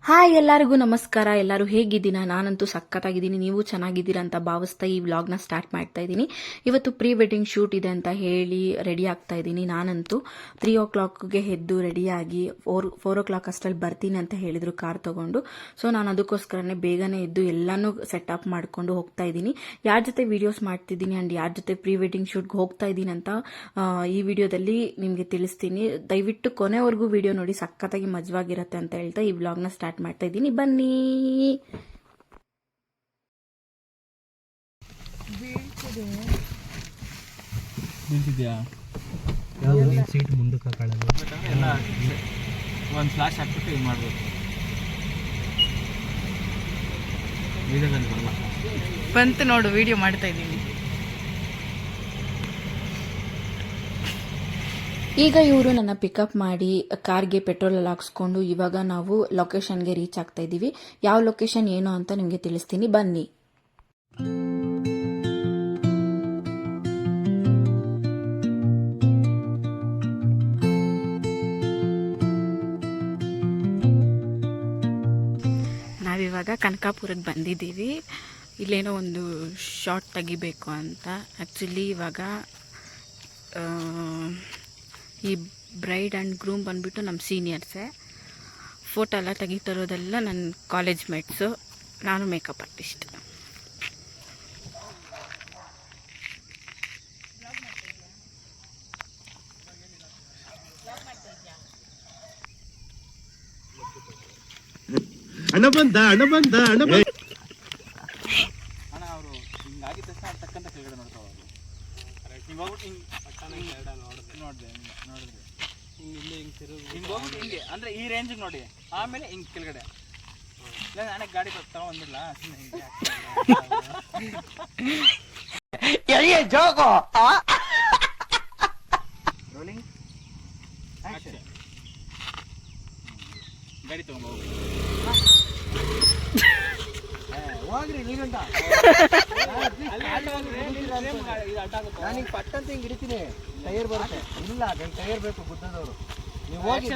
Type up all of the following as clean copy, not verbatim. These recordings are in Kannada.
ಹಾಯ್, ಎಲ್ಲರಿಗೂ ನಮಸ್ಕಾರ. ಎಲ್ಲರೂ ಹೇಗಿದ್ದೀರಾ? ನಾನಂತೂ ಸಖತ್ತಾಗಿದ್ದೀನಿ. ನೀವು ಚೆನ್ನಾಗಿದ್ದೀರಾ ಅಂತ ಭಾವಿಸ್ತಾ ಈ ವ್ಲಾಗ್ನ ಸ್ಟಾರ್ಟ್ ಮಾಡ್ತಾ ಇದ್ದೀನಿ. ಇವತ್ತು ಪ್ರೀ ವೆಡ್ಡಿಂಗ್ ಶೂಟ್ ಇದೆ ಅಂತ ಹೇಳಿ ರೆಡಿ ಆಗ್ತಾ ಇದ್ದೀನಿ. ನಾನಂತೂ 3 o'clockಗೆ ಎದ್ದು ರೆಡಿಯಾಗಿ 4 o'clock ಅಷ್ಟರಲ್ಲಿ ಬರ್ತೀನಿ ಅಂತ ಹೇಳಿದ್ರು ಕಾರ್ ತಗೊಂಡು. ಸೊ ನಾನು ಅದಕ್ಕೋಸ್ಕರನೇ ಬೇಗನೆ ಎದ್ದು ಎಲ್ಲಾನು ಸೆಟಪ್ ಮಾಡ್ಕೊಂಡು ಹೋಗ್ತಾ ಇದ್ದೀನಿ. ಯಾರ ಜೊತೆ ವಿಡಿಯೋಸ್ ಮಾಡ್ತಿದ್ದೀನಿ ಅಂಡ್ ಯಾರ ಜೊತೆ ಪ್ರೀ ವೆಡ್ಡಿಂಗ್ ಶೂಟ್ಗೆ ಹೋಗ್ತಾ ಇದ್ದೀನಿ ಅಂತ ಈ ವಿಡಿಯೋದಲ್ಲಿ ನಿಮಗೆ ತಿಳಿಸ್ತೀನಿ. ದಯವಿಟ್ಟು ಕೊನೆವರೆಗೂ ವಿಡಿಯೋ ನೋಡಿ, ಸಖತ್ತಾಗಿ ಮಜವಾಗಿರುತ್ತೆ ಅಂತ ಹೇಳ್ತಾ ಈ ವ್ಲಾಗ್ನ ಸ್ಟಾರ್ಟ್ ಮಾಡ್ತಾ ಇದ್ದೀನಿ. ಬನ್ನಿ. ಸೀಟ್ ಮುಂದಕ್ಕೆ ಹಾಕೊಳ್ಳೋದು ಒಂದು ಫ್ಲಾಶ್ ಹಾಕ್ಬಿಟ್ಟು ಇದು ಮಾಡ್ಬೋದು. ಬಂತು ನೋಡು, ವಿಡಿಯೋ ಮಾಡ್ತಾ ಇದ್ದೀನಿ. ಈಗ ಇವರು ನನ್ನ ಪಿಕಪ್ ಮಾಡಿ ಕಾರ್ಗೆ ಪೆಟ್ರೋಲ್ ಎಲ್ಲ ಹಾಕ್ಸ್ಕೊಂಡು ಇವಾಗ ನಾವು ಲೊಕೇಶನ್ಗೆ ರೀಚ್ ಆಗ್ತಾ ಇದ್ದೀವಿ. ಯಾವ ಲೊಕೇಶನ್ ಏನು ಅಂತ ನಿಮಗೆ ತಿಳಿಸ್ತೀನಿ, ಬನ್ನಿ. ನಾವಿವಾಗ ಕನಕಾಪುರಕ್ಕೆ ಬಂದಿದ್ದೀವಿ. ಇಲ್ಲೇನೋ ಒಂದು ಶಾರ್ಟ್ ತೆಗಿಬೇಕು ಅಂತ. ಆ್ಯಕ್ಚುಲಿ ಇವಾಗ ಈ ಬ್ರೈಡ್ ಆ್ಯಂಡ್ ಗ್ರೂಮ್ ಬಂದುಬಿಟ್ಟು ನಮ್ಮ ಸೀನಿಯರ್ಸೇ. ಫೋಟೋ ಎಲ್ಲ ತೆಗಿತಿರೋದೆಲ್ಲ ನನ್ನ ಕಾಲೇಜ್ ಮೇಟ್ಸು, ನಾನು ಮೇಕಪ್ ಆರ್ಟಿಸ್ಟ್. ಅಣ್ಣ ಬಂದ ಅಣ್ಣ ಅವರು ಹಿಂಗಾಗಿದ ತಕ್ಷಣ ತಕ್ಕಂತ ಕೆಳಗಡೆ ನೋಡ್ತಾ ಹೋದ್ರು. ಹಿಂಗೆ ಹೋಗ್ಬಿಟ್ಟು ಹಿಂಗೆ ನೋಡಿದ್ರೆ ಹಿಂಗೆ ಇಲ್ಲಿ ಹಿಂಗೆ ಹೋಗ್ಬಿಟ್ಟು ಹಿಂಗೆ ಅಂದರೆ ಈ ರೇಂಜಿಗೆ ನೋಡಿ, ಆಮೇಲೆ ಹಿಂಗೆ ಕೆಳಗಡೆ. ಇಲ್ಲ ನಾನೇ ಗಾಡಿ ತಗೊಂಡಿಲ್ಲ ರೋಲಿಂಗ್ ಗಾಡಿ ತಗೊಂಡು ಹೋಗ್ರಿ ನೀಗಂಟ ನಾನೀಗ ಪಟ್ಟಂತ ಹಿಂಗೆ ಹಿಡಿತೀನಿ, ಟೈರ್ ಬರುತ್ತೆ. ಇಲ್ಲ ಟೈರ್ ಬೇಕು ಗುದ್ದದವರು. ನೀವು ಹೋಗಿ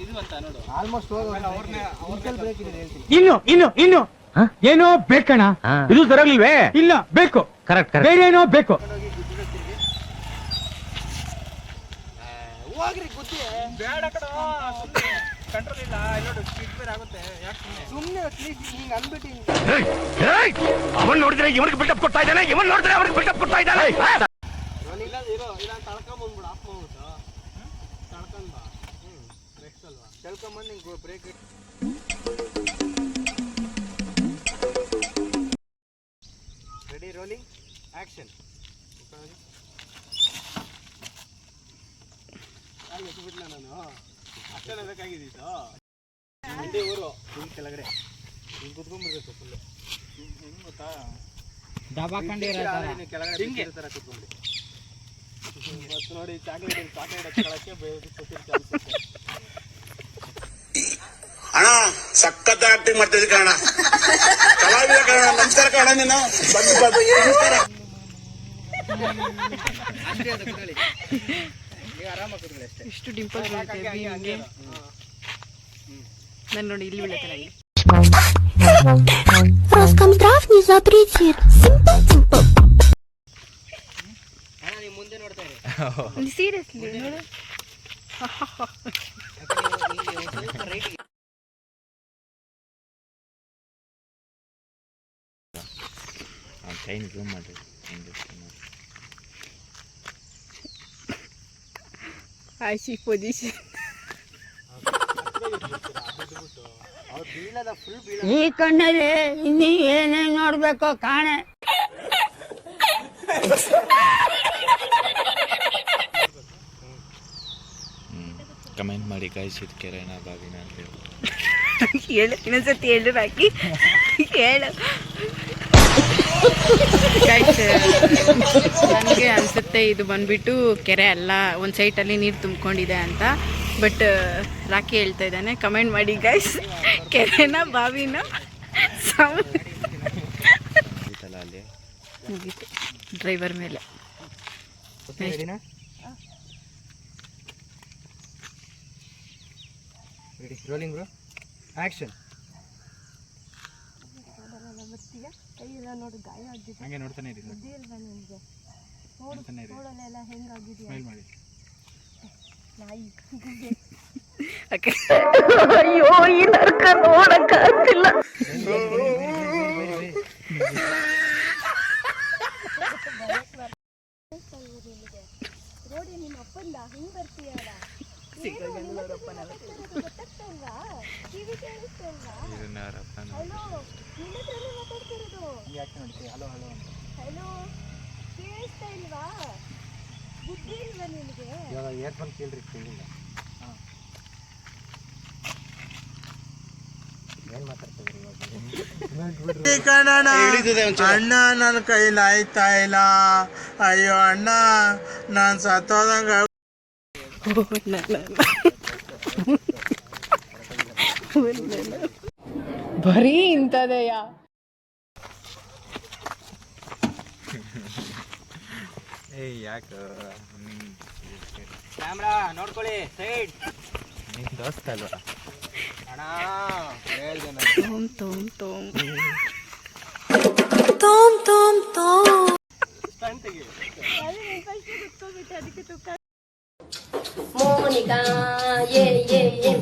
ಇದು ಅಂತ ನೋಡು, ಆಲ್ಮೋಸ್ಟ್ ಹೋಗಿ ಬ್ರೇಕ್ ಇದೆ ಹೇಳ್ತೀನಿ. ಇನ್ನು ಏನೋ ಬೇಕಣ್ಣ, ಇದು ಸರಿಯಾಗಿಲ್ವೇ? ಇಲ್ಲ ಬೇಕು, ಕರೆಕ್ಟ್ ಬೇರೆ ಏನೋ ಬೇಕು. ಹೋಗ್ರಿ ಗುದ್ದಿ ಬೇಡ ಕಡ, ಕಂಟ್ರೋಲ್ ಇಲ್ಲ. ನೋಡು ಸ್ಪೀಡ್ ಬೇರೆ ಆಗುತ್ತೆ. ಸುಮ್ಮನೆ ಹಿಂಗೆ ಅಂದ್ಬಿಟ್ಟು ಅವನ್ ನೋಡಿದ್ರೆ ಇವನಿಗೆ ಬಿಲ್ಡಪ್ ಕೊಡ್ತಾ ಇದ್ದಾನೆ, ಇವನ್ ನೋಡಿದ್ರೆ ಅವನಿಗೆ ಬಿಲ್ಡಪ್ ಕೊಡ್ತಾ ಇದ್ದಾನೆ. ಇಲ್ಲ ತಳ್ಕೊಂಬಂದ್ಬಿಡು, ಆಫ್ ಮಾಡ್ಬಿಟ್ಟು ತಳ್ಕೊಂಡ್ ಬಾ. ಬ್ರೇಕ್ಸ್ ಅಲ್ವಾ, ತಳ್ಕೊಂಬಂದು ಹಿಂಗೆ ಬ್ರೇಕ್. Ready, rolling action. ಬಿಟ್ಲ ನಾನು ಅಷ್ಟೆಲ್ಲ ಬೇಕಾಗಿದ್ದು. ಮಂಡಿ ಊರು ಹಿಂಗೆ ಕೆಳಗಡೆ ಹಿಂಗೆ ಕುತ್ಕೊಂಡ್ಬಿಡ್ಬೇಕು ಫುಲ್ಲು. ಹೆಂಗೆ ಗೊತ್ತಾ, ಡಬ್ಬಾ ಕಂಡಿರೋ ಕೆಳಗಡೆ ಹಿಂಗೆ ಥರ ಕುತ್ಕೊಂಡ್ಬಿಡಿ. ಮತ್ತು ನೋಡಿ ಚಾಕ್ಲೇಟ್ ಹಚ್ಕೊಳ್ಳೋಕ್ಕೆ ಅಣ್ಣ ಸಖತ್ ಆಕ್ಟಿಂಗ್ ಮಾಡ್ತಿದ್ದೆ ಕಣ, ಕಲಾವಿದ ಕಣ. ನಮಸ್ಕಾರ ಕಣ, ನೀನು ನಮಸ್ಕಾರ. ಇಷ್ಟು ಡಿಂಪಲ್ ನಾನು ನೋಡಿ ಇಲ್ಲಿ ಬೀಳತ್ತೆ. Роскомздрав не запретит. ಮುಂದೆ ನೋಡ್ತಾ ಇರಿ. ಸೀರಿಯಸ್ಲಿ ನೋಡು. ಆಶಿ ಪೊಸಿಷನ್ ಈ ಕಣ್ಣಲ್ಲಿ ಇನ್ನೀ ಏನೇನ್ ನೋಡ್ಬೇಕು ಕಾಣೆ. ಕಮೆಂಟ್ ಮಾಡಿ ಗಾಯ್ಸ್, ಇದು ಕೆರೆನ ಬಾವಿನ ಅಂತ ಹೇಳು, ಇನ್ನೊಂದ್ಸತಿ ಹೇಳು ಬಾಕಿ ಹೇಳು. ನನಗೆ ಅನಿಸುತ್ತೆ ಇದು ಬಂದ್ಬಿಟ್ಟು ಕೆರೆ ಅಲ್ಲ, ಒಂದು ಸೈಟಲ್ಲಿ ನೀರು ತುಂಬಿಕೊಂಡಿದೆ ಅಂತ. ಬಟ್ ರಾಕಿ ಹೇಳ್ತಾ ಇದ್ದಾನೆ. ಕಮೆಂಟ್ ಮಾಡಿ ಗೈಸ್, ಕೆರೆನ ಬಾವಿನ ಮುಗೀತು ಡ್ರೈವರ್ ಮೇಲೆ. Ready, rolling bro, action. ಆಗಿದೆಯಾ ಕೈ ಎಲ್ಲ ನೋಡು ಗಾಯ ಆಗಿದೆ ಹಂಗೆ ನೋಡ್ತಾನೆ ಇರಿ ಬುದ್ಧಿ ಇಲ್ವಾ ನಿನಗೆ ನೋಡು ನೋಡ್ತಾನೆ ಇರಿ ನೋಡಲೆಲ್ಲ ಹೆಂಗಾಗಿದೆಯಾ ಸ್ಮೈಲ್ ಮಾಡಿ ನಾಯಿ ಗುಗ್ಗೆ ಅಯ್ಯೋ ಈ ನರ್ಕ ನೋಡಕ್ಕಾಗ್ತಿಲ್ಲ. ರೋಡಿ ನಿಮ್ಮ ಅಪ್ಪಂದ ಹಿಂಗ್ ಬರ್ತೀಯಲ್ಲ ಗೊತ್ತಾಗ್ತಾ ಇಲ್ವಾ ಕಿವಿ ಕೇಳಿಸ್ತಾ ಇಲ್ವಾ ಇದನ್ನ ಯಾರಪ್ಪನ ಹಲೋ ನಿನ್ನ ಹತ್ರನೇ ಮಾತಾಡ್ತಿರೋದು ಯಾಕೆ ನೋಡ್ತೀವಿ ಹಲೋ ಹಲೋ ಅಂತ ಹಲೋ ಕೇಳಿಸ್ತಾ ಇಲ್ವಾ ಬುದ್ಧಿ ಇಲ್ವಾ ನಿನಗೆ ಇವಾಗ ಏರ್ಫೋನ್ ಕೇಳ್ರಿ ಕೇಳಿಲ್ಲ ಏನು ಮಾತಾಡ್ತಿದ್ರಿ ಇವಾಗ ಅಣ್ಣ ನನ್ನ ಕೈಲಿ ಆಯ್ತಾ ಇಲ್ಲ ಅಯ್ಯೋ ಅಣ್ಣ ನಾನ್ ಸತ್ತೋದಂಗ ಬರೀ ಇಂಥದೆಯ ಯಾಕೆ ಕ್ಯಾಮ್ರಾ ನೋಡ್ಕೊಳ್ಳಿ ಸೈಡ್ ನಿನ್ ದೋಸ್ತ ಅಲ್ವಾ ಅಣ್ಣ ಹೇಳ್ದೆ ಸ್ಟಂಟ್ ತೆಗಿ ಅದಕ್ಕೆ ತುಕ್ಕ Monica, yeah, yeah, yeah.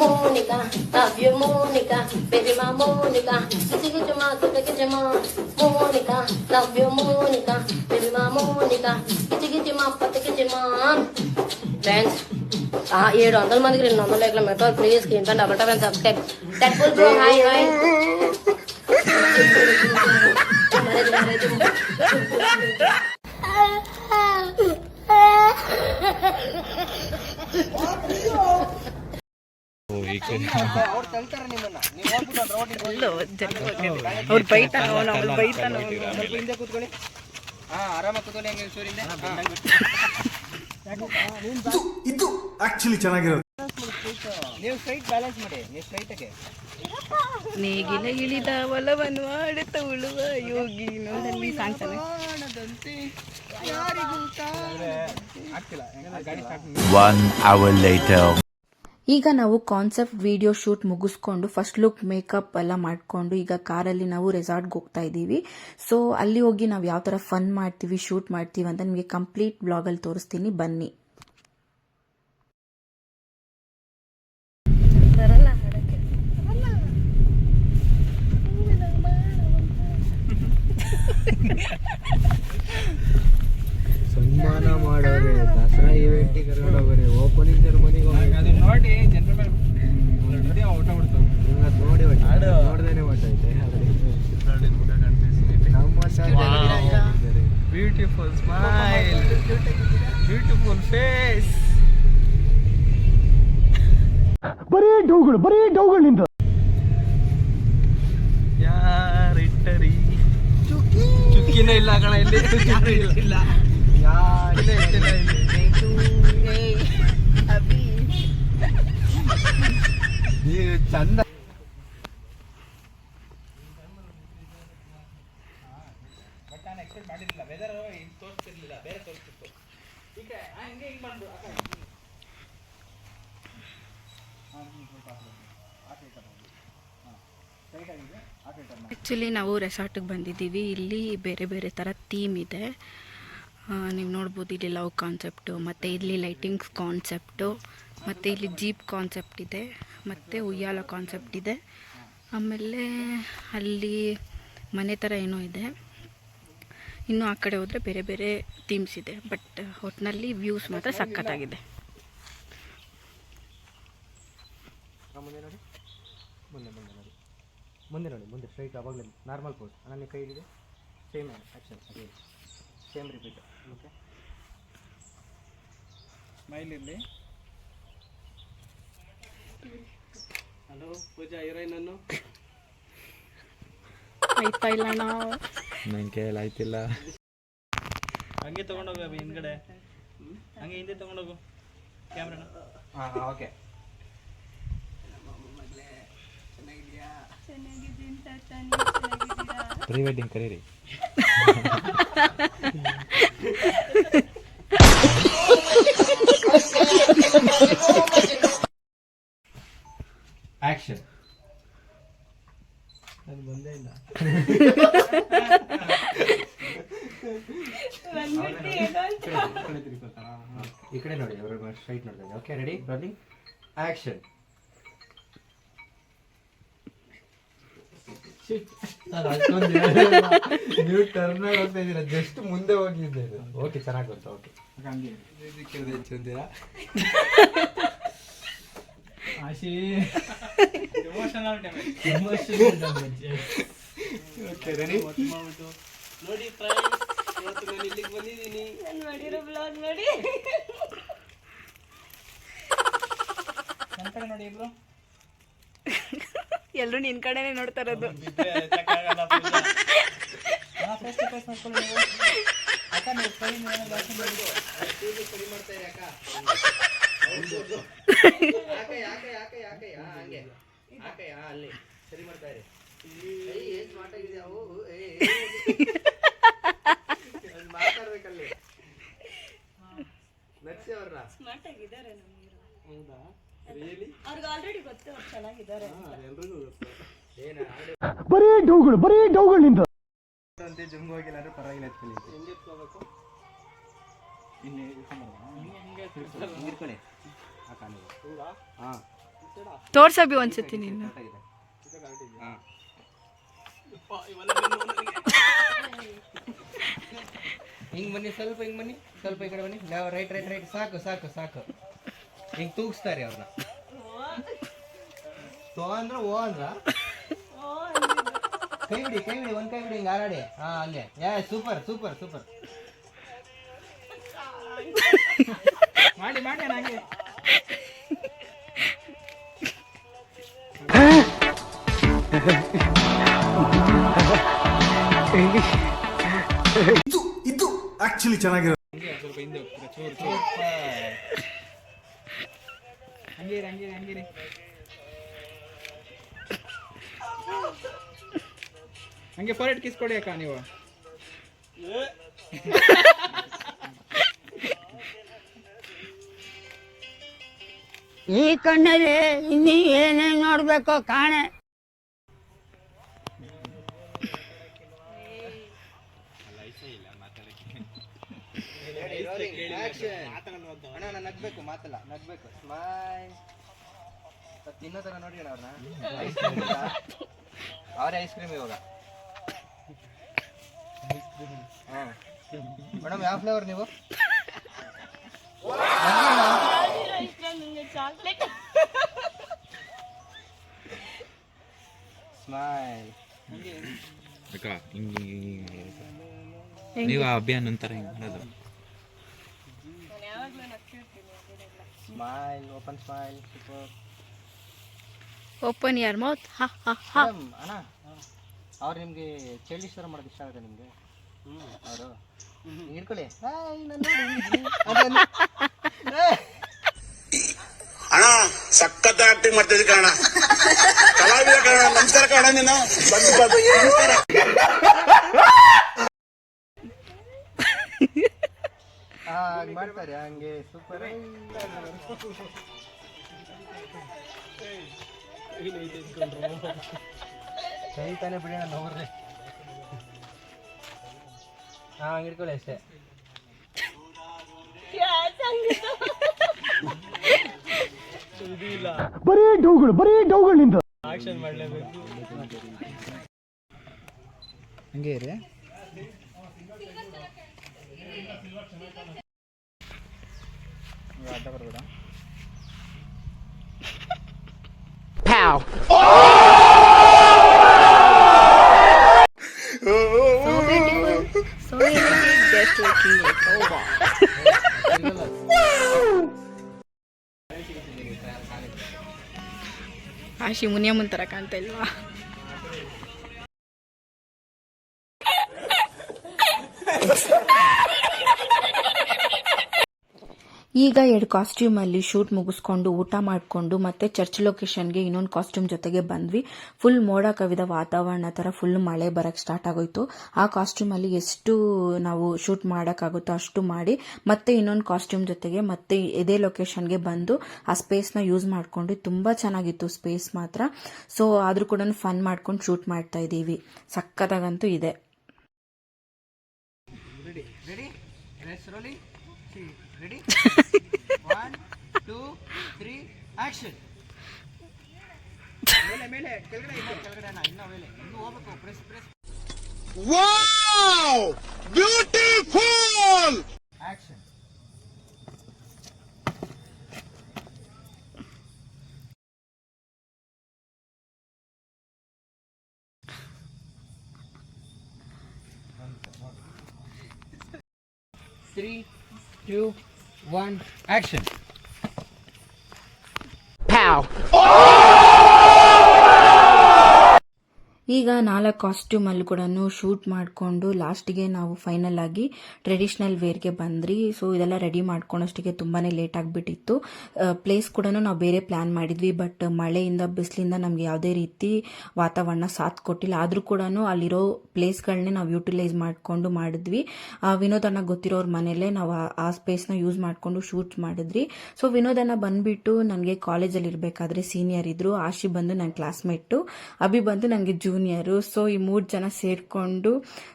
Monica, love you, Monica. Baby, my Monica. Get your mouth, get your mouth. Monica, love you, Monica. Baby, my Monica. Get your mouth, get your mouth. Friends, 700 మందికి 200 లైక్ల మెట్రో ప్లీజ్ కింద double type and subscribe. That full bro hi hi. Oh ಈ ಕಡೆ ಅವ್ರು ತಳ್ತಾರೆ ನಿಮ್ಮನ್ನ ನೀವು ಹೋಗ್ಬಿಟ್ಟು ರೋಡ್ ಅವ್ರು ಬೈತಾನ ಅವ್ರು ಬೈತಾನ ಸ್ವಲ್ಪ ಹಿಂದೆ ಕೂತ್ಕೊಳ್ಳಿ ಆರಾಮಾಗಿ ಕೂತ್ಕೊಳ್ಳಿ ಹಂಗೆ ಸೂರಿಂದ ಇದು ಆಕ್ಚುಲಿ ಚೆನ್ನಾಗಿರೋದು ನೀವು ಸ್ಟ್ರೈಟ್ ಬ್ಯಾಲೆನ್ಸ್ ಮಾಡಿ ನೀವು ಸ್ಟ್ರೈಟಾಗೆ ನೇಗಿಲ ಇಳಿದ ಒಲವನ್ನು ಆಡುತ್ತ ಉಳುವ ಯೋಗಿ ನೋಡಲ್ಲಿ ಸಾಂಗ್ ಯಾರಿಗೂ ಆಗ್ತಿಲ್ಲ ಗಾಡಿ ಸ್ಟಾರ್ಟ್ 1 hour later ಈಗ ನಾವು ಕಾನ್ಸೆಪ್ಟ್ ವಿಡಿಯೋ ಶೂಟ್ ಮುಗಿಸ್ಕೊಂಡು ಫಸ್ಟ್ ಲುಕ್ ಮೇಕಪ್ ಎಲ್ಲ ಮಾಡಿಕೊಂಡು ಈಗ ಕಾರಲ್ಲಿ ನಾವು ರೆಸಾರ್ಟ್ಗೆ ಹೋಗ್ತಾ ಇದ್ದೀವಿ. ಸೊ ಅಲ್ಲಿ ಹೋಗಿ ನಾವು ಯಾವ ಥರ ಫನ್ ಮಾಡ್ತೀವಿ ಶೂಟ್ ಮಾಡ್ತೀವಿ ಅಂತ ನಿಮಗೆ ಕಂಪ್ಲೀಟ್ ಬ್ಲಾಗಲ್ಲಿ ತೋರಿಸ್ತೀನಿ, ಬನ್ನಿ. ಸನ್ಮಾನ ಮಾಡೋರೆ, ದಸರಾ ಇವೆಂಟಿಗೆ ಕರ್ಕೊಂಡೋಗ್ರೆ, ಓಪನಿಂಗ್ ಸೆರೆಮನಿಗೆ ಅದನ್ನ ನೋಡಿ ಜನರ ಮೇಲೆ ನೋಡಿ ಔಟ್ ಆಗ್ಬಿಡ್ತಾವೆ ನೋಡಿ ನೋಡ್ದೇನೆ ಹೊಟ್ಟೈತೆ. Beautiful smile, beautiful face. ಬರೀ ಡೌಗಳು ನಿಂತ ಯಾರಿಟ್ಟರಿ ಚುಕ್ಕಿನೇ ಇಲ್ಲ ಕಣ ಇಲ್ಲಿ, ಇಲ್ಲ ಯಾರೇ ಇಟ್ಟಿಲ್ಲ ಇಲ್ಲಿ ಚಂದ. ಬಟ್ ನಾನು ಎಕ್ಸ್ಪೆಕ್ಟ್ ಮಾಡಿರಲಿಲ್ಲ, ವೆದರ್ ತೋರಿಸ್ತಿರ್ಲಿಲ್ಲ, ಬೇರೆ ತೋರಿಸ್ತಿತ್ತು. ಈಗ ಹಂಗೆ ಹಿಂಗೆ ಬಂದು ಆ್ಯಕ್ಚುಲಿ ನಾವು ರೆಸಾರ್ಟಿಗೆ ಬಂದಿದ್ದೀವಿ. ಇಲ್ಲಿ ಬೇರೆ ಬೇರೆ ಥರ ಥೀಮ್ ಇದೆ. ನೀವು ನೋಡ್ಬೋದು, ಇಲ್ಲಿ ಲವ್ ಕಾನ್ಸೆಪ್ಟು, ಮತ್ತು ಇಲ್ಲಿ ಲೈಟಿಂಗ್ಸ್ ಕಾನ್ಸೆಪ್ಟು, ಮತ್ತು ಇಲ್ಲಿ ಜೀಪ್ ಕಾನ್ಸೆಪ್ಟ್ ಇದೆ, ಮತ್ತು ಉಯ್ಯಾಲ ಕಾನ್ಸೆಪ್ಟ್ ಇದೆ. ಆಮೇಲೆ ಅಲ್ಲಿ ಮನೆ ಥರ ಏನೋ ಇದೆ. ಇನ್ನು ಆ ಕಡೆ ಹೋದರೆ ಬೇರೆ ಬೇರೆ ಥೀಮ್ಸ್ ಇದೆ. ಬಟ್ ಒಟ್ಟಿನಲ್ಲಿ ವ್ಯೂಸ್ ಮಾತ್ರ ಸಖತ್ತಾಗಿದೆ. ಮುಂದೆ ನೋಡಿ, ಮುಂದೆ ಸ್ಟ್ರೈಟ್ ಆವಾಗಲೇ ನಾರ್ಮಲ್ ಪೋಸ್. ನನ್ನ ಕೈ ಇದೆ, ಸೇಮ್ ಆ್ಯಕ್ಷನ್, ಅದೇ ಸೇಮ್ ರಿಪೀಟ್. ಓಕೆ, ಸ್ಮೈಲ್ ಇರಲಿ. ಹಲೋ ಪೂಜಾ, ಹೀರೋಯಿನ್ ಅನ್ನು ಆಯ್ತಾ ಇಲ್ಲ ನಾವು ನನ್ನ ಕೈಯಲ್ಲಿ ಆಯ್ತಿಲ್ಲ. ಹಂಗೆ ತೊಗೊಂಡೋಗು ಅಭಿ, ಹಿಂದ್ಗಡೆ ಹಂಗೆ ಹಿಂದೆ ತೊಗೊಂಡೋಗು ಕ್ಯಾಮ್ರಾನ. ಹಾಂ ಓಕೆ. ಪ್ರೀ ವೆಡ್ಡಿಂಗ್ ಕರೀರಿ. ಆ್ಯಕ್ಷನ್. ಅದು ಬಂದೇ ಇಲ್ಲ. ಈ ಕಡೆ ನೋಡಿ, ಅವ್ರ ಸ್ಟ್ರೈಟ್ ನೋಡ್ತಾ. Okay, ready, rolling, action. ನೀವು ಟರ್ನ್ ಹೋಗ್ತಾ ಇದ್ದೀರಾ, ಜಸ್ಟ್ ಮುಂದೆ ಹೋಗಿದ್ದೆ. ಓಕೆ, ಚೆನ್ನಾಗಿ ಗೊತ್ತಾ. ಓಕೆ, ಆಶಿ ಎಮೋಷನಲ್ ಡ್ಯಾಮೇಜ್. Okay, ready. ನೋಡಿ ಫ್ರೆಂಡ್ಸ್, ಇವತ್ತು ನಾನು ಇಲ್ಲಿಗೆ ಬಂದಿದ್ದೀನಿ. ನಾನು ಮಾಡಿರೋ ಬ್ಲಾಗ್ ನೋಡಿ. ನನ್ನ ಕಡೆ ನೋಡಿ ಇಬ್ರು. ಎಲ್ಲರೂ ನಿನ್ ಕಡೆನೆ ನೋಡ್ತಾ ಇರೋದು. ಫೇಸ್ ಟು ಫೇಸ್ ಮಾಡ್ಕೊಳ್ಳಿ ನೀವು. ಅಕ್ಕ ನೀವು ಕೈ ಮೇಲೆ ಜಾಸ್ತಿ ಮಾಡಿ ಕಡಿ ಮಾಡ್ತಾ ಇರಿ ಅಕ್ಕ. ಯಾಕೆ ಹಂಗೆ ಅಲ್ಲಿ ಸರಿ ಮಾಡ್ತಾ ಇರಿ. ಏನ್ ಸ್ಮಾರ್ಟ್ ಆಗಿದೆ ಅವು. ಮಾತಾಡ್ಬೇಕಲ್ಲಿ ನರ್ಸಿ ಅವ್ರನ್ನ. ಸ್ಮಾರ್ಟ್ ಆಗಿದ್ದಾರೆ ನಮಗೆ. ಹೌದಾ, ರಿಯಲಿ? ಅವ್ರಿಗೆ ಆಲ್ರೆಡಿ ಗೊತ್ತು, ಅವ್ರು ಚೆನ್ನಾಗಿದ್ದಾರೆ. ಎಲ್ರಿಗೂ ಗೊತ್ತು. ಏನ ಬರೀ ಡೌಗಳು ನಿಂದು ಅಂತೆ. ಜುಮ್ಗೆ ಹೋಗಿಲ್ಲ ಅಂದ್ರೆ ಪರವಾಗಿಲ್ಲ. ಹೆಂಗೆ ಎತ್ಕೋಬೇಕು? ಹಿಂಗೆ ಇಟ್ಕೊಳ್ಳಿ. ಹಾಕ ನೀವು. ಹೌದಾ? ಹಾಂ, ತೋರ್ಸಬಿ ಒಂದ್ಸತಿ ನೀನು. ಹಾಂ, ಹಿಂಗೆ ಬನ್ನಿ, ಸ್ವಲ್ಪ ಹಿಂಗೆ ಬನ್ನಿ, ಸ್ವಲ್ಪ ಈ ಕಡೆ ಬನ್ನಿ. Right right right. ಸಾಕು ಸಾಕು ಸಾಕು. ಹಿಂಗೆ ತೂಗಿಸ್ತಾರೆ ಅವ್ರನ್ನ. ತೋ ಅಂದ್ರೆ ಓ ಅಂದ್ರ ಕೈ ಬಿಡಿ, ಕೈ ಬಿಡಿ, ಒಂದು ಕೈ ಬಿಡಿ, ಹಿಂಗೆ ಆರಾಡಿ. ಹಾಂ, ಅಲ್ಲೇ. Super super super. ಮಾಡಿ ನಂಗೆ. ಇದು ಆಕ್ಚುಲಿ ಚೆನ್ನಾಗಿರೋ. ಸ್ವಲ್ಪ ಹಿಂದೆ ಚೂರು ಹಂಗೇರಿ. ಹಂಗೆ ಫಾರೆಟ್ ಕಿಸ್ ಕೊಡಿ ಅಕ್ಕ ನೀವು. ಈ ಕಣ್ಣಲ್ಲಿ ಇನ್ನೀ ಏನೇನ್ ನೋಡ್ಬೇಕೋ ಕಾಣೆ. ಅಣ್ಣ, ನಾನು ನಗ್ಬೇಕು, ಮಾತಲ್ಲ, ನಗ್ಬೇಕು. ಸ್ಮೈಲ್. ತಿನ್ನೋ ತರ ನೋಡಿ ಅಣ್ಣ ಅವ್ರನ್ನ. ಐಸ್ ಕ್ರೀಮ್ ಅವರೇ ಐಸ್ ಕ್ರೀಮ್ ಇವಾಗ. ಹಾಂ ಮೇಡಮ್, ಯಾವ ಫ್ಲೇವರ್ ನೀವು? ಸ್ಮೈಲ್. ಅಕ್ಕ ಹಿಂಗೆ ನೀವು ಆ ಅಭಿಯಾನ ಅಂತಾರೆ ಹಿಂಗೆ ಮಾಡೋದು. Smile, open smile. Super. Open your mouth. ಹಾ ಹಾ ಹಾ. ಅಣ್ಣ, ಅವ್ರು ನಿಮಗೆ ಚೇಳೀಶ್ವರ ಮಾಡೋದು ಇಷ್ಟ ಆಗುತ್ತೆ ನಿಮಗೆ? ಅವರು ಹಿಡ್ಕೊಳ್ಳಿ. ಅಣ್ಣ ಸಖತ್ ಆಕ್ಟಿಂಗ್ ಮಾಡ್ತಿದ್ದೆ ಕಣ, ಕಲಾವಿದ ಕಣ. ನಮಸ್ಕಾರ ಕಣ, ನೀನು ಬಂದು ನಮಸ್ಕಾರ. ಹಾಗೆ ಮಾಡ್ತಾರೆ, ಹಂಗೆ ಸೂಪರ್. ಕೈ ತಾನೇ ಬಿಡೋಣ ನೋಡ್ರಿ. ಹಾಂ, ಹಿಡ್ಕೊಳ್ಳಿ ಅಷ್ಟೇ. ಬರೀ ಡೌಗಳು ನಿಂದು. ಆಕ್ಷನ್ ಮಾಡಲೇಬೇಕು. ಹಂಗೆ ಇರಿ. ಅಡ್ಡ ಬರಬೇಡ. So just looking like over. ಆಶಿ ಮುನಿಯ ಮುಂತರ ಕಾಣ್ತಾ ಇಲ್ವಾ? ಈಗ 2 ಕಾಸ್ಟ್ಯೂಮಲ್ಲಿ ಶೂಟ್ ಮುಗಿಸ್ಕೊಂಡು ಊಟ ಮಾಡಿಕೊಂಡು ಮತ್ತೆ ಚರ್ಚ್ ಲೊಕೇಶನ್ಗೆ ಇನ್ನೊಂದು ಕಾಸ್ಟ್ಯೂಮ್ ಜೊತೆಗೆ ಬಂದ್ವಿ. ಫುಲ್ ಮೋಡ ಕವಿದ ವಾತಾವರಣ ಥರ ಫುಲ್ ಮಳೆ ಬರೋಕ್ಕೆ ಸ್ಟಾರ್ಟ್ ಆಗೋಯ್ತು. ಆ ಕಾಸ್ಟ್ಯೂಮಲ್ಲಿ ಎಷ್ಟು ನಾವು ಶೂಟ್ ಮಾಡೋಕ್ಕಾಗುತ್ತೋ ಅಷ್ಟು ಮಾಡಿ ಮತ್ತೆ ಇನ್ನೊಂದು ಕಾಸ್ಟ್ಯೂಮ್ ಜೊತೆಗೆ ಮತ್ತೆ ಇದೇ ಲೊಕೇಶನ್ಗೆ ಬಂದು ಆ ಸ್ಪೇಸ್ನ ಯೂಸ್ ಮಾಡಿಕೊಂಡು ತುಂಬ ಚೆನ್ನಾಗಿತ್ತು ಸ್ಪೇಸ್ ಮಾತ್ರ. ಸೊ ಆದರೂ ಕೂಡ ಫನ್ ಮಾಡ್ಕೊಂಡು ಶೂಟ್ ಮಾಡ್ತಾ ಇದ್ದೀವಿ. ಸಕ್ಕತ್ತಾಗಂತೂ ಇದೆ. Ready rolling ready 1 2 3 action. ಮೇಲೆ ಕೆಳಗಡೆ ಇನ್ನೂ ಮೇಲೆ ಇನ್ನೂ ಹೋಗ್ಬೇಕು. Press wow beautiful action. Three, 2, 1, action. Pow! ಈಗ 4 ಕಾಸ್ಟ್ಯೂಮಲ್ಲಿ ಕೂಡ ಶೂಟ್ ಮಾಡಿಕೊಂಡು ಲಾಸ್ಟಿಗೆ ನಾವು ಫೈನಲ್ ಆಗಿ ಟ್ರೆಡಿಷ್ನಲ್ ವೇರ್ಗೆ ಬಂದ್ರಿ. ಸೊ ಇದೆಲ್ಲ ರೆಡಿ ಮಾಡ್ಕೊಳೋಷ್ಟಿಗೆ ತುಂಬಾ ಲೇಟ್ ಆಗಿಬಿಟ್ಟಿತ್ತು. ಪ್ಲೇಸ್ ಕೂಡ ನಾವು ಬೇರೆ ಪ್ಲ್ಯಾನ್ ಮಾಡಿದ್ವಿ, ಬಟ್ ಮಳೆಯಿಂದ ಬಿಸಿಲಿಂದ ನಮಗೆ ಯಾವುದೇ ರೀತಿ ವಾತಾವರಣ ಸಾಥ್ ಕೊಟ್ಟಿಲ್ಲ. ಆದರೂ ಕೂಡ ಅಲ್ಲಿರೋ ಪ್ಲೇಸ್ಗಳನ್ನೇ ನಾವು ಯೂಟಿಲೈಸ್ ಮಾಡಿಕೊಂಡು ಮಾಡಿದ್ವಿ. ವಿನೋದಣ್ಣ ಗೊತ್ತಿರೋರ ಮನೇಲೆ ನಾವು ಆ ಸ್ಪೇಸ್ನ ಯೂಸ್ ಮಾಡಿಕೊಂಡು ಶೂಟ್ ಮಾಡಿದ್ವಿ. ಸೊ ವಿನೋದಣ್ಣ ಬಂದುಬಿಟ್ಟು ನನಗೆ ಕಾಲೇಜಲ್ಲಿ ಇರಬೇಕಾದ್ರೆ ಸೀನಿಯರ್ ಇದ್ದರು. ಆಶಿ ಬಂದು ನನ್ನ ಕ್ಲಾಸ್ಮೇಟು, ಅಭಿ ಬಂದು ನನಗೆ ಜೂನಿಯರು. ಸೊ ಈ 3 ಜನ ಸೇರಿಕೊಂಡು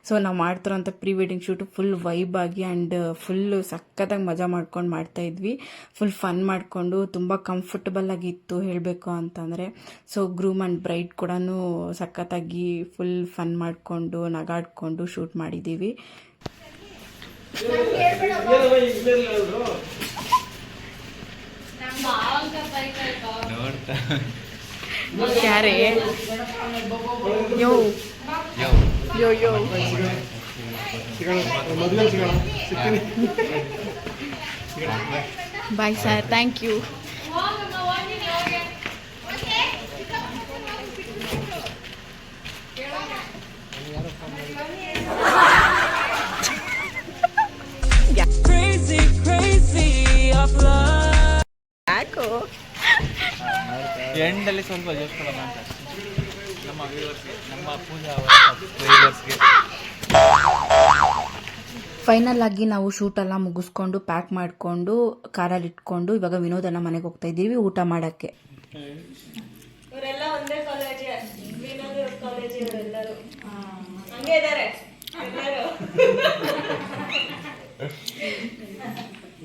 ಸೊ ನಾವು ಮಾಡ್ತಿರೋಂಥ pre wedding shoot full vibe ಆಗಿ ಆ್ಯಂಡ್ ಫುಲ್ ಸಖತ್ತಾಗಿ ಮಜಾ ಮಾಡ್ಕೊಂಡು ಮಾಡ್ತಾ ಇದ್ವಿ. ಫುಲ್ ಫನ್ ಮಾಡಿಕೊಂಡು ತುಂಬ ಕಂಫರ್ಟಬಲ್ ಆಗಿತ್ತು ಹೇಳಬೇಕು ಅಂತಂದರೆ. ಸೊ ಗ್ರೂಮ್ ಆ್ಯಂಡ್ ಬ್ರೈಡ್ ಕೂಡ ಸಖತ್ತಾಗಿ ಫುಲ್ ಫನ್ ಮಾಡಿಕೊಂಡು ನಗಾಡ್ಕೊಂಡು ಶೂಟ್ ಮಾಡಿದ್ದೀವಿ. ಯಾರೇ ಯೋ ಯೋ ಯೋ ಬಾಯ್ ಸರ್, ಥ್ಯಾಂಕ್ ಯು. ಯಾಕೋ ಎಂಡಲ್ಲಿ ಸ್ವಲ್ಪ ಜೋಸ್ಕೊಳ್ಳೋಣ ಅಂತ ನಮ್ಮ ವ್ಯೂವರ್ಸ್ಗೆ, ನಮ್ಮ ಪೂಜಾ ಸಬ್ಸ್ಕ್ರೈಬರ್ಸ್ಗೆ. ಫೈನಲ್ ಆಗಿ ನಾವು ಶೂಟೆಲ್ಲ ಮುಗಿಸ್ಕೊಂಡು ಪ್ಯಾಕ್ ಮಾಡಿಕೊಂಡು ಕಾರಲ್ಲಿ ಇಟ್ಕೊಂಡು ಇವಾಗ ವಿನೋದನ ಮನೆಗೆ ಹೋಗ್ತಾ ಇದ್ದೀವಿ ಊಟ ಮಾಡೋಕ್ಕೆ. ಇವರೆಲ್ಲ ಒಂದೇ ಕಾಲೇಜೇ, ವಿನೋದ್ ಕಾಲೇಜ್ ಇವರೆಲ್ಲರೂ ಹಂಗೆ ಇದ್ದಾರೆ ಎಲ್ಲರೂ.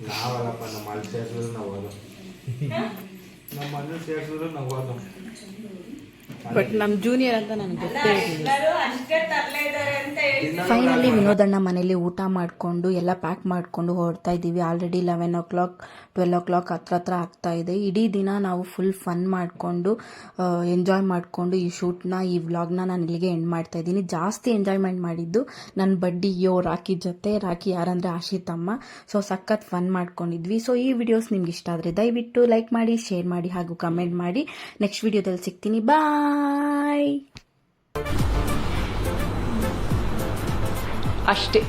ನಾವಲ್ಲಪ್ಪ, ನಮ್ಮ ಅಲ್ಲಿ ಸೇರಿಸಿದ್ರು ನಾವು ಅದು, ನಮ್ಮ ಮನೆ ಸೇರಿಸಿದ್ರು ನಾವು ಅದು. ಬಟ್ ನಮ್ಮ ಜೂನಿಯರ್ ಅಂತ ನನಗೆ ಗೊತ್ತೇ ಇರಲಿಲ್ಲ. ಎಲ್ಲರೂ ಅಷ್ಟೇ ತರಲೇ ಇದ್ದಾರೆ ಅಂತ ಹೇಳಿ ಫೈನಲಿ ವಿನೋದಣ್ಣ ಮನೇಲಿ ಊಟ ಮಾಡಿಕೊಂಡು ಎಲ್ಲ ಪ್ಯಾಕ್ ಮಾಡಿಕೊಂಡು ಹೊರಡ್ತಾ ಇದ್ದೀವಿ. ಆಲ್ರೆಡಿ 11 o'clock 12 o'clock ಹತ್ರ ಆಗ್ತಾ ಇದೆ. ಇಡೀ ದಿನ ನಾವು ಫುಲ್ ಫನ್ ಮಾಡಿಕೊಂಡು ಎಂಜಾಯ್ ಮಾಡಿಕೊಂಡು ಈ ಶೂಟ್ನ ಈ ವ್ಲಾಗ್ನ ನಾನು ಇಲ್ಲಿಗೆ ಎಂಡ್ ಮಾಡ್ತಾ ಇದ್ದೀನಿ. ಜಾಸ್ತಿ ಎಂಜಾಯ್ಮೆಂಟ್ ಮಾಡಿದ್ದು ನನ್ನ ಬಡ್ಡಿಯೋ ರಾಖಿ ಜೊತೆ. ರಾಖಿ ಯಾರಂದರೆ ಆಶಿತಮ್ಮ. ಸೊ ಸಖತ್ ಫನ್ ಮಾಡ್ಕೊಂಡಿದ್ವಿ. ಸೊ ಈ ವಿಡಿಯೋಸ್ ನಿಮ್ಗೆ ಇಷ್ಟ ಆದರೆ ದಯವಿಟ್ಟು ಲೈಕ್ ಮಾಡಿ, ಶೇರ್ ಮಾಡಿ ಹಾಗೂ ಕಮೆಂಟ್ ಮಾಡಿ. ನೆಕ್ಸ್ಟ್ ವಿಡಿಯೋದಲ್ಲಿ ಸಿಗ್ತೀನಿ. ಬಾಯ್. ಅಷ್ಟೇ.